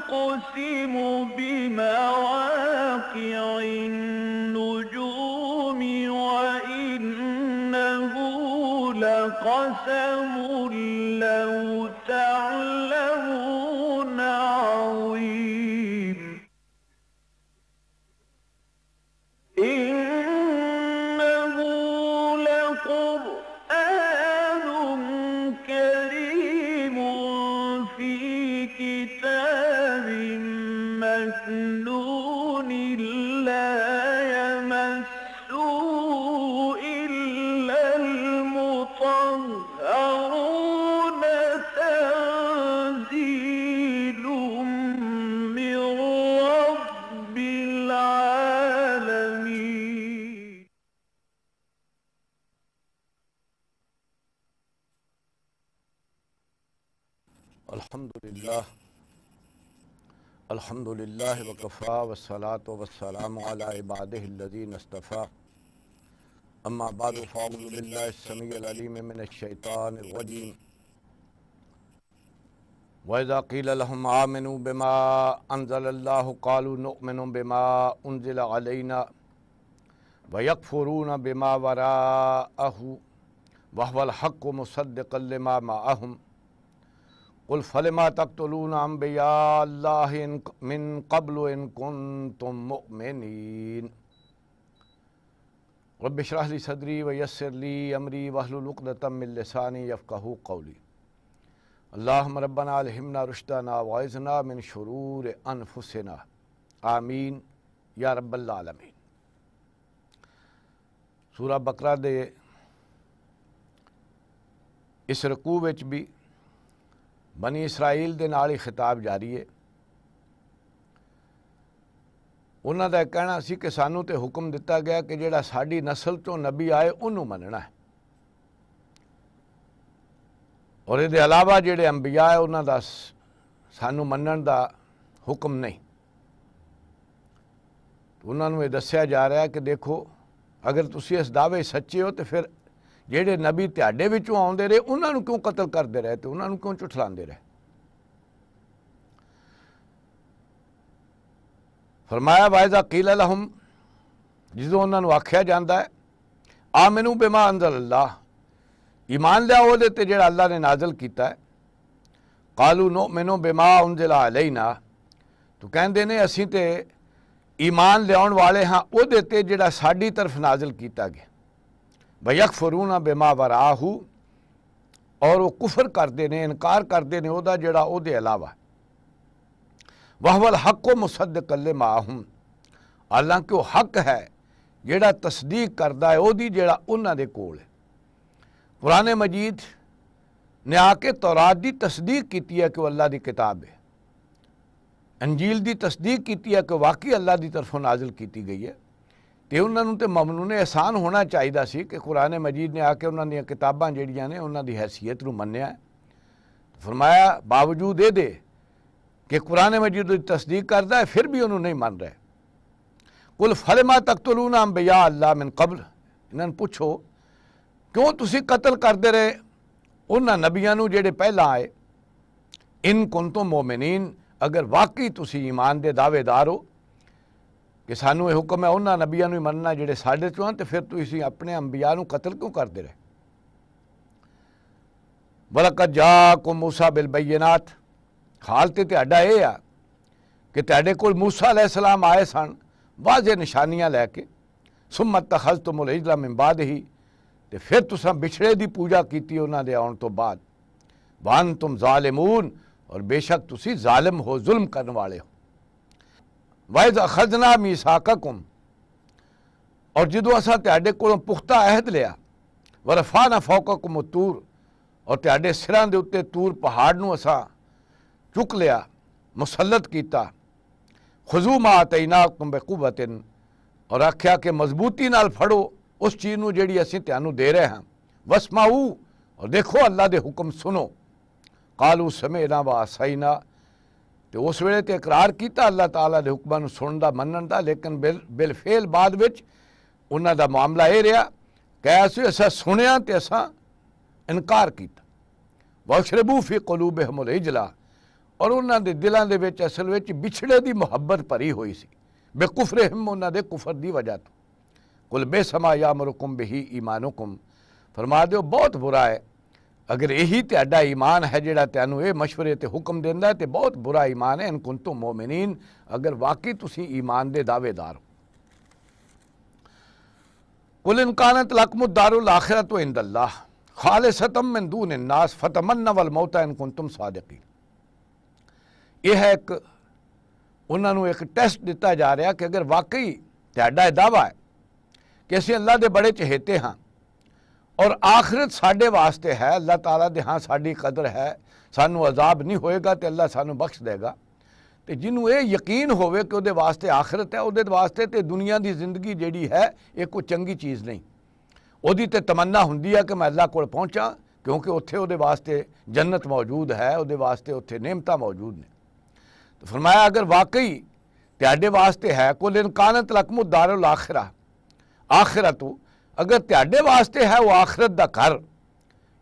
أقسم بمواقع النجوم وإنه لقسم لو تعلمون عظيم إنه لقرآن كريم في كتاب مكنون لا يمسه إلا المطهرون تنزيل من رب العالمين. الحمد للہ وکفا والصلاة والسلام علی عباده الذین اصطفى اما بعد فاعوذ باللہ السمیع العلیم من الشیطان الرجیم وَإِذَا قِيلَ لَهُمْ آمِنُوا بِمَا أَنزَلَ اللَّهُ قَالُوا نُؤْمِنُ بِمَا أُنزِلَ عَلَيْنَا وَيَكْفُرُونَ بِمَا وَرَاءَهُ وَهُوَ الْحَقُّ مُصَدِّقًا لِمَا مَعَهُمْ قُلْ فَلِمَ تَقْتُلُونَ أَنْبِيَاءَ اللَّهِ مِنْ قَبْلُ إِنْ كُنْتُمْ مُؤْمِنِينَ رَبِّ اشْرَحْ لِي صَدْرِي وَيَسِّرْ لِي أَمْرِي وَاحْلُلْ عُقْدَةً مِنْ لِسَانِي يَفْقَهُوا قَوْلِي اللہم ربنا الہمنا رشدنا وعظنا من شرور انفسنا آمین یا رب العالمین۔ سورہ بقرہ دے اس رکوع وچ بھی بنی اسرائیل دے نال ہی خطاب جاری ہے۔ انہاں دا کہنا سی کہ سانوں تے حکم دتا گیا کہ جڑا ساڈی نسل چوں نبی آئے انہوں مننا ہے، اور یہ علاوہ جڑے انبیاء ہے انہاں دا سانوں منن دا حکم نہیں۔ انہاں نوں یہ دسیا جا رہا ہے کہ دیکھو اگر تسی اس دعوے سچے ہو تو پھر جڑے نبی تہاڈے وچوں آوندے رہے انہاں نوں کیوں قتل کردے رہے تے انہاں نوں کیوں چٹھلاندے رہے؟ فرمایا وَإِذَا قِيلَ لَهُمْ، جدوں انہاں نوں آکھیا جاندا ہے آمنوا بما انزل اللہ، ایمان لیا وہ دیتے جڑا اللہ نے نازل کیتا ہے، قالوا نؤمن بما انزل علینا، تو کہندے نے اسی تے ایمان لیاؤن والے ہاں وہ دیتے جڑا ساڈی طرف نازل کیتا گیا، وَيَكْفُرُونَ بِمَا وَرَاءَهُ، اور وہ کفر کردے نے، انکار کردے نے او دا جڑا او دے علاوہ، وَهُوَ الْحَقُّ مُصَدِّقًا لِمَا مَعَهُمْ، حالانکہ وہ حق ہے جڑا تصدیق کردا ہے او دی جڑا انہاں دے کول ہے۔ قرآن مجید نے آ کے تورات دی تصدیق کیتی ہے کہ وہ اللہ دی کتاب ہے، انجیل دی تصدیق کیتی ہے کہ واقعی اللہ دی طرفوں نازل کیتی گئی ہے، تے انہاں نوں تے ممنون احسان ہونا چاہیدا سی کہ قرآن مجید نے آ کے انہاں دیاں کتاباں جڑیاں نے انہاں دی حیثیت نوں منیا ہے۔ فرمایا باوجود اے دے کہ قرآن مجید دی تصدیق کردا ہے پھر بھی انہوں نہیں من رہے۔ قُلْ فَلِمَ تَقْتُلُونَ أَنْبِيَاءَ اللَّهِ مِنْ قَبْلُ، انہاں نوں پوچھو کیوں تسی قتل کردے رہے انہاں نبیاں نوں جڑے پہلا آئے، ان کنتم مومنین، اگر واقعی تسی ایمان دے دعوے دار ہو کہ سانوں یہ حکم ہے انہاں نبیاں نوں مننا جڑے ساڈے چوں ہیں، تے پھر تسی اپنے انبیاء نوں قتل کیوں کردے رہے؟ وَلَقَدْ جَاءَكُم مُوسَىٰ بِالْبَيِّنَاتِ، حال تے تہاڈا یہ ہے کہ تہاڈے کول موسیٰ علیہ السلام آئے سن واضح نشانیاں لے کے، ثُمَّ اتَّخَذْتُمُ الْعِجْلَ مِن بَعْدِهِ، تے پھر تساں بچھڑے دی پوجا کیتی انہاں دے آن تو بعد، وَأَنْتُمْ ظَالِمُونَ، اور بے شک تسی ظالم ہو، ظلم کرنے والے ہو۔ وَإِذْ أَخَذْنَا مِيثَاقَكُمْ، اور جدوں اساں تہاڈے کولوں پختہ عہد لیا، وَرَفَعْنَا فَوْقَكُمُ الطُّورَ، اور تہاڈے سراں دے اُتے طور پہاڑ نوں اساں چک لیا، مسلط کیتا، خُذُوا مَا آتَيْنَاكُمْ بِقُوَّةٍ، اور آکھیا کہ مضبوطی نال پھڑو اس چیز نوں جیڑی اسی تانوں دے رہے ہیں، وَاسْمَعُوا، اور دیکھو اللہ دے حکم سنو، قالوا سمعنا وعصینا، تے اس ویلے تے اقرار کیتا اللہ تعالیٰ دے حکماں نوں سنن دا منن دا، لیکن بالفعل بعد وچ انہاں دا معاملہ یہ رہا کہ اساں سنیا تے اساں انکار کیتا۔ وَأَشْرَبُوا فِي قُلُوبِهِمُ الْعِجْلَ، اور انہاں دے دلاں دے وچ اصل وچ بچھڑے دی محبت بھری ہوئی سی بے کفرہم انہاں دے کفر دی وجہ تو قل بے سما یامرکم بہی ایمانکم فرما دیو بہت برا ہے اگر یہی تہاڈا ایمان ہے جڑا تینوں اے مشورے تے حکم دیندا ہے تے بہت برا ایمان ہے ان کنتم مومنین اگر واقعی تسی ایمان دے دعوے دار ہو قل ان کانت لکم الدار الاخرۃ عند اللہ خالصۃ من دون الناس فتمنوا الموت ان کنتم صادقین یہ ہے انہوں نے ایک ٹیسٹ دیتا جا رہا کہ اگر واقعی تہاڈا یہ دعویٰ ہے کہ اسی اللہ دے بڑے چہیتے ہاں اور آخرت ساڈے واسطے ہے اللہ تعالیٰ دے ہاں ساڈی قدر ہے سانو عذاب نہیں ہوئے گا تے اللہ سانو بخش دے گا تے جنہوں یہ یقین ہوئے کہ وہ واسطے آخرت ہے وہ واسطے تے دنیا دی زندگی جیڑی ہے یہ کوئی چنگی چیز نہیں وہ تے تمنا ہوندی ہے کہ میں اللہ کو پہنچا کیونکہ اتھے وہ واسطے جنت موجود ہے وہ واسطے اتھے نعمتاں موجود نے تو فرمایا اگر واقعی تہاڈے واسطے ہے قل ان کانت لکم الدار الاخرہ آخرت اگر تہاڈے واسطے ہے وہ آخرت دا گھر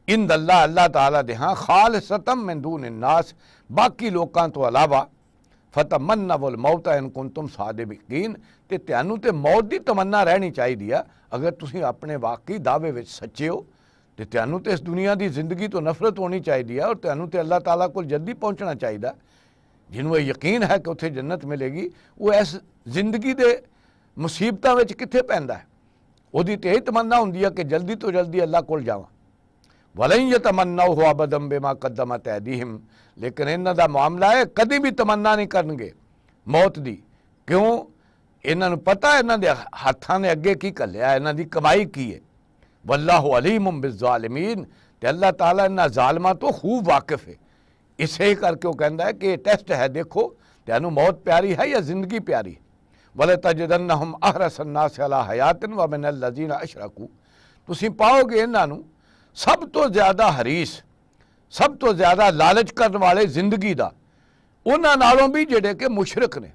عند اللہ اللہ تعالیٰ دے ہاں خالصۃ من دون الناس باقی لوکاں تو علاوہ فتمنوا الموت ان کنتم صادقین تے تینوں تے موت دی تمنا رہنی چاہیے اگر تسی اپنے واقعی دعوے وچ سچے ہو تے تینوں تے اس دنیا دی زندگی تو نفرت ہونی چاہیے اور تینوں تے اللہ تعالیٰ کو جلدی پہنچنا چاہیے جنہوں یقین ہے کہ اتھے جنت ملے گی وہ اس زندگی دے مصیبتاں وچ کتھے پیندا ہے وہ دی تے تمنا ہوندی ہے کہ جلدی تو جلدی اللہ کول جاواں وَلَن يَتَمَنَّوْهُ أَبَدًا بِمَا قَدَّمَتْ أَيْدِيهِمْ لیکن انہاں دا معاملہ ہے کدی بھی تمنا نہیں کرنگے موت دی کیوں انہاں نوں پتہ ہے انہاں دے ہاتھاں نے اگے کی کلیا ہے انہاں دی کمائی کی ہے واللہ علیم بالظالمین تے اللہ تعالیٰ انہاں ظالماں تو خوب واقف ہے اسے کر کے وہ کہندا ہے کہ یہ ٹیسٹ ہے دیکھو تینوں موت پیاری ہے یا زندگی پیاری ہے وَلَتَجِدَنَّهُمْ أَحْرَصَ النَّاسِ عَلَىٰ حَيَاةٍ وَمِنَ الَّذِينَ أَشْرَكُوا تسی پاؤ گے انہاں نوں سب تو زیادہ حریص سب تو زیادہ لالچ کرنے والے زندگی دا انہاں نالوں بھی جڑے کہ مشرک نے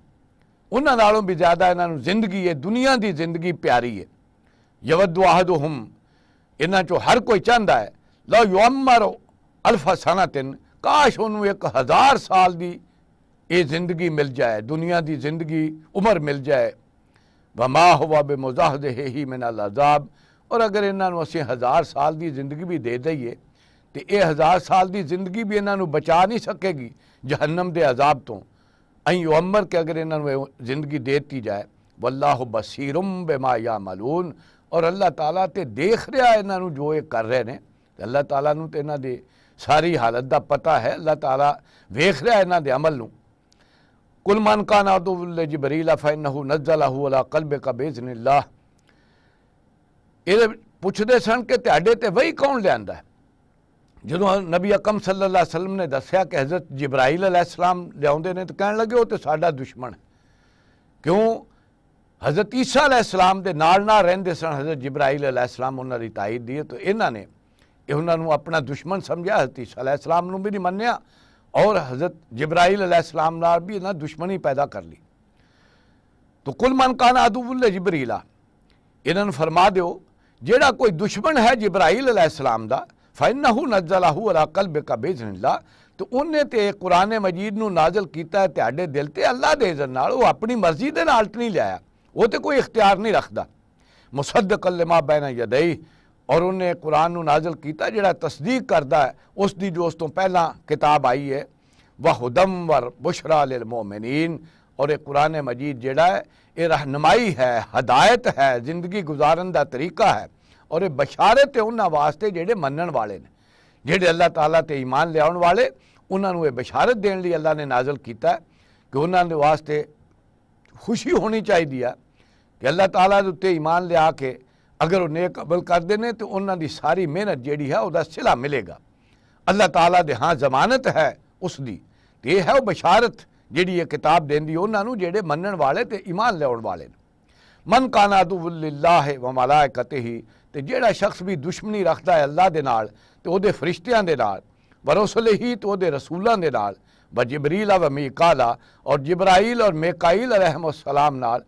انہاں نالوں بھی زیادہ انہاں نوں زندگی ہے دنیا دی زندگی پیاری ہے یود احدہم انہاں چو ہر کوئی چاہندا ہے لو یعمر الف سنۃ کاش انہوں 1000 سال دی یہ زندگی مل جائے دنیا دی زندگی عمر مل جائے وما ہوا بمزحزحہ من العذاب اور اگر انہاں نوں اسی 1000 سال دی زندگی بھی دے دئیے تو یہ 1000 سال دی زندگی بھی انہاں نوں بچا نہیں سکے گی جہنم دے عذاب تو این عمر کے اگر انہاں نوں زندگی دیتی جائے واللہ بصیر بما یعملون اور اللہ تعالیٰ تے دیکھ رہا ہے انہاں نوں جو یہ کر رہے ہیں اللہ تعالیٰ نوں تے انہاں دے ساری حالت دا پتہ ہے اللہ تعالیٰ ویکھ رہا ہے انہاں دے عمل نوں قل من کان عدو لجبریل فإنہ نزلہ علی قلبک بإذن اللہ یہ پوچھتے سن کہ تہاڈے تے وہی کون لیندا ہے جدوں نبی اکرم صلی اللہ علیہ وسلم نے دسیا کہ حضرت جبرائیل علیہ السلام لیاؤندے نے تو کہن لگے وہ تے ساڈا دشمن ہے کیوں حضرت عیسیٰ علیہ السلام دے نال رہندے سن حضرت جبرائیل علیہ السلام انہاں دی تائید دی تو انہاں نے انہاں نوں اپنا دشمن سمجھا حضرت عیسیٰ علیہ السلام نوں بھی نہیں منیا اور حضرت جبرائیل علیہ السلام نال بھی انہاں دشمنی پیدا کر لی تو قل من کان عدو لجبریل انہاں نوں فرما دیو جیڑا کوئی دشمن ہے جبرائیل علیہ السلام دا فإنہ نزلہ علی قلبک بإذن اللہ تو انہیں تے قرآن مجید نو نازل کیتا ہے تہاڈے دل تے اللہ دے اذن نال وہ اپنی مرضی دے نال نہیں لیا وہ تے کوئی اختیار نہیں رکھدا مصدقا لما بین یدیہ اور انہیں قرآن نو نازل کیتا جڑا تصدیق کردا ہے اس دی جو اس تو پہلا کتاب آئی ہے وہدی وبشریٰ للمؤمنین اور یہ قرآن مجید جڑا ہے یہ رہنمائی ہے ہدایت ہے زندگی گزارن دا طریقہ ہے اور یہ بشارت ہے انہاں واسطے جڑے منن والے نے جڑے اللہ تعالیٰ تے ایمان لے آن والے انہاں نوں یہ بشارت دین لی اللہ نے نازل کیتا ہے کہ انہاں دے واسطے خوشی ہونی چاہیے کہ اللہ تعالیٰ دے تے ایمان لے آ کے اگر وہ نیک عمل کر دینے تو انہاں دی ساری محنت جیڑی ہے وہ صلہ ملے گا اللہ تعالیٰ دے ہاں ضمانت ہے اس دی تو یہ ہے وہ بشارت جیڑی یہ کتاب دین دی انہاں نوں جڑے منن والے تے ایمان لے آن والے من کان عدو للہ و ملائکتہ تے جیڑا شخص بھی دشمنی رکھدا ہے اللہ دے نال تے او دے فرشتیاں دے نال ورسلہ تے او دے رسولاں دے نال و جبریل و میکالا اور جبرائیل اور میکائیل علیہم السلام نال